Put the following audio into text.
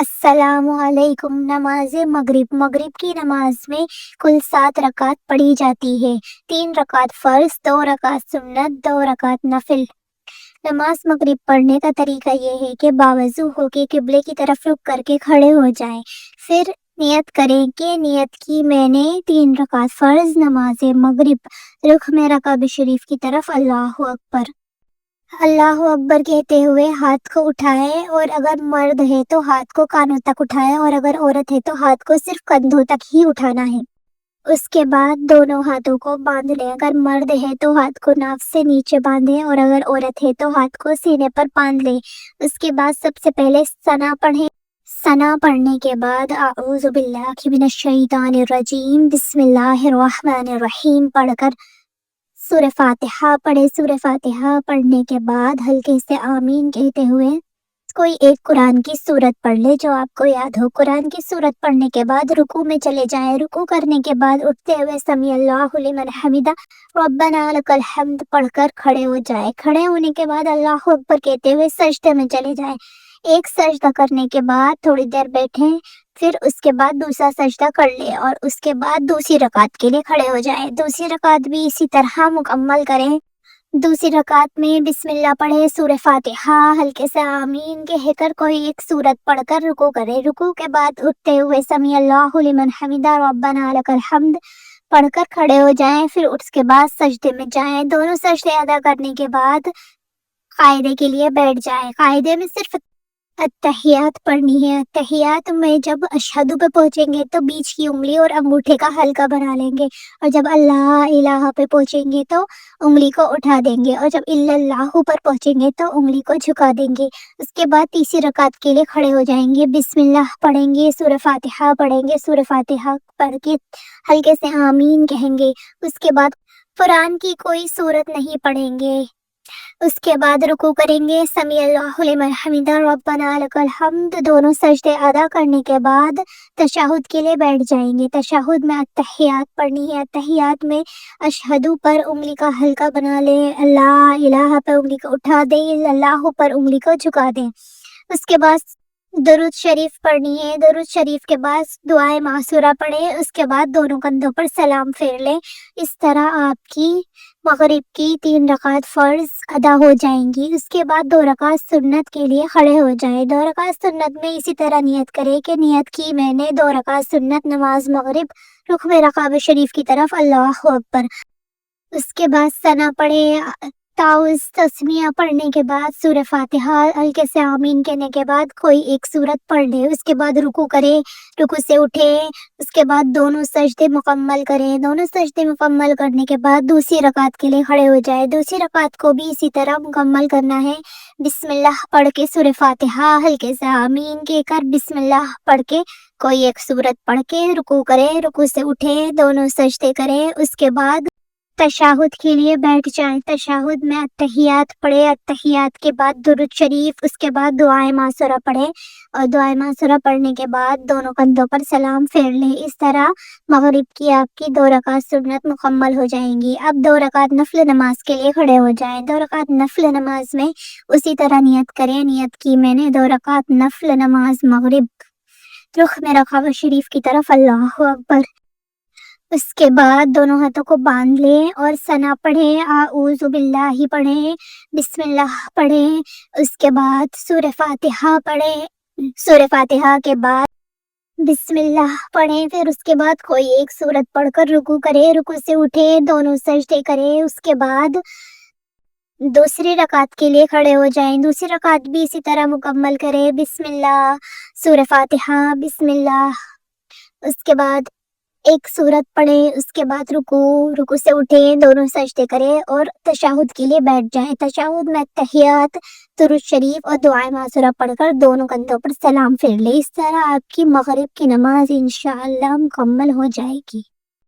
السلام علیکم۔ نماز مغرب کی نماز میں کل 7 رکعت پڑھی جاتی ہے۔ 3 رکعت فرض، 2 رکعت سنت، 2 رکعت نفل۔ نماز مغرب پڑھنے کا طریقہ یہ ہے کہ باوضو ہو کے قبلے کی طرف رخ کر کے کھڑے ہو جائیں، پھر نیت کریں کہ نیت کی میں نے 3 رکعت فرض نماز مغرب، رخ میرا کعبہ شریف کی طرف، اللہ اکبر اللہ اکبر کہتے ہوئے ہاتھ کو اٹھائیں، اور اگر مرد ہے تو ہاتھ کو کانوں تک اٹھائیں، اور اگر عورت ہے تو ہاتھ کو صرف کندھوں تک ہی اٹھانا ہے۔ اس کے بعد دونوں ہاتھوں کو باندھ لیں۔ اگر مرد ہے تو ہاتھ کو ناف سے نیچے باندھیں، اور اگر عورت ہے تو ہاتھ کو سینے پر باندھ لیں۔ اس کے بعد سب سے پہلے ثنا پڑھیں۔ ثنا پڑھنے کے بعد اعوذ باللہ من الشیطان الرجیم بسم اللہ الرحمن الرحیم پڑھ کر سورہ فاتحہ پڑھے۔ سورہ فاتحہ پڑھنے کے بعد ہلکے سے آمین کہتے ہوئے کوئی ایک قرآن کی سورت پڑھ لے جو آپ کو یاد ہو۔ قرآن کی سورت پڑھنے کے بعد رکوع میں چلے جائیں۔ رکوع کرنے کے بعد اٹھتے ہوئے سمیع اللہ لمن حمدہ ربنا لک الحمد پڑھ کر کھڑے ہو جائیں۔ کھڑے ہونے کے بعد اللہ اکبر کہتے ہوئے سجدے میں چلے جائیں۔ ایک سجدہ کرنے کے بعد تھوڑی دیر بیٹھیں، پھر اس کے بعد دوسرا سجدہ کر لیں، اور اس کے بعد دوسری رکعت کے لیے کھڑے ہو جائیں۔ دوسری رکعت بھی اسی طرح مکمل کریں۔ دوسری رکعت میں بسم اللہ پڑھے، سورہ فاتحہ ہلکے سے آمین کہہ کر کوئی ایک سورت پڑھ کر رکوع کریں۔ رکوع کے بعد اٹھتے ہوئے سمیع اللہ لمن حمدہ ربنا لک الحمد پڑھ کر کھڑے ہو جائیں، پھر اس کے بعد سجدے میں جائیں۔ دونوں سجدے ادا کرنے کے بعد قاعدے کے لیے بیٹھ جائیں۔ قاعدے میں صرف اتحیات پڑھنی ہے۔ اتحیات میں جب اشہدو پہ پہنچیں گے تو بیچ کی انگلی اور انگوٹھے کا حلقہ بنا لیں گے، اور جب اللہ الہ پہ پہنچیں گے تو انگلی کو اٹھا دیں گے، اور جب الا اللہ پر پہنچیں گے تو انگلی کو جھکا دیں گے۔ اس کے بعد تیسری رکعت کے لیے کھڑے ہو جائیں گے، بسم اللہ پڑھیں گے، سورہ فاتحہ پڑھیں گے، سورہ فاتحہ پڑھ کے ہلکے سے آمین کہیں گے۔ اس کے بعد قرآن کی کوئی سورت نہیں پڑھیں گے۔ اس کے بعد رکوع کریں گے، سمیع اللہ لمن حمدہ ربنا لک الحمد۔ دونوں سجدے ادا کرنے کے بعد تشہد کے لیے بیٹھ جائیں گے۔ تشہد میں اتحیات پڑھنی ہے۔ اتحیات میں اشہدو پر انگلی کا حلقہ بنا لیں، اللہ الہ پر انگلی کو اٹھا دیں، اللہ پر انگلی کو جھکا دیں۔ اس کے بعد درود شریف پڑھنی ہے۔ درود شریف کے بعد دعائے معصورہ پڑھیں۔ اس کے بعد دونوں کندھوں پر سلام پھیر لیں۔ اس طرح آپ کی مغرب کی 3 رکعت فرض ادا ہو جائیں گی۔ اس کے بعد 2 رکعت سنت کے لیے کھڑے ہو جائیں۔ 2 رکعت سنت میں اسی طرح نیت کریں کہ نیت کی میں نے 2 رکعت سنت نماز مغرب، رخ میرا کعبہ شریف کی طرف، اللہ اکبر۔ اس کے بعد ثنا پڑھیں۔ تعوذ تسمیہ پڑھنے کے بعد سورہ فاتحہ ہلکے سے آمین کہنے کے بعد کوئی ایک سورت پڑھ لے۔ اس کے بعد رکوع کریں، رکوع سے اٹھیں۔ اس کے بعد دونوں سجدے مکمل کریں۔ دونوں سجدے مکمل کرنے کے بعد دوسری رکعت کے لیے کھڑے ہو جائیں۔ دوسری رکعت کو بھی اسی طرح مکمل کرنا ہے۔ بسم اللہ پڑھ کے سورہ فاتحہ ہلکے سے آمین کہہ کر بسم اللہ پڑھ کے کوئی ایک سورت پڑھ کے رکوع کریں، رکوع سے اٹھیں، دونوں سجدے کریں۔ اس کے بعد تشہد کے لیے بیٹھ جائیں۔ تشہد میں اتحیات پڑھے۔ اتحیات کے بعد درود شریف، اس کے بعد دعائے معصورہ پڑھے، اور دعائے معصورہ پڑھنے کے بعد دونوں کندھوں پر سلام پھیر لیں۔ اس طرح مغرب کی آپ کی 2 رکعت سنت مکمل ہو جائیں گی۔ اب 2 رکعت نفل نماز کے لیے کھڑے ہو جائیں۔ 2 رکعت نفل نماز میں اسی طرح نیت کریں، نیت کی میں نے 2 رکعت نفل نماز مغرب، رخ میرا کعبہ شریف کی طرف، اللہ اکبر۔ اس کے بعد دونوں ہاتھوں کو باندھ لیں اور ثنا پڑھیں، اعوذ باللہ پڑھیں، بسم اللہ پڑھیں۔ اس کے بعد سورہ فاتحہ پڑھیں۔ سورہ فاتحہ کے بعد بسم اللہ پڑھیں، پھر اس کے بعد کوئی ایک سورت پڑھ کر رکوع کریں، رکوع سے اٹھیں، دونوں سجدے کریں۔ اس کے بعد دوسری رکعت کے لیے کھڑے ہو جائیں۔ دوسری رکعت بھی اسی طرح مکمل کریں، بسم اللہ، سورہ فاتحہ، بسم اللہ۔ اس کے بعد ایک سورت پڑھیں، اس کے بعد رکوع سے اٹھیں، دونوں سجدے کریں اور تشہد کے لیے بیٹھ جائیں۔ تشہد میں تحیات، درود شریف اور دعائے معصورہ پڑھ کر دونوں کندھوں پر سلام پھیر لیں۔ اس طرح آپ کی مغرب کی نماز انشاءاللہ مکمل ہو جائے گی۔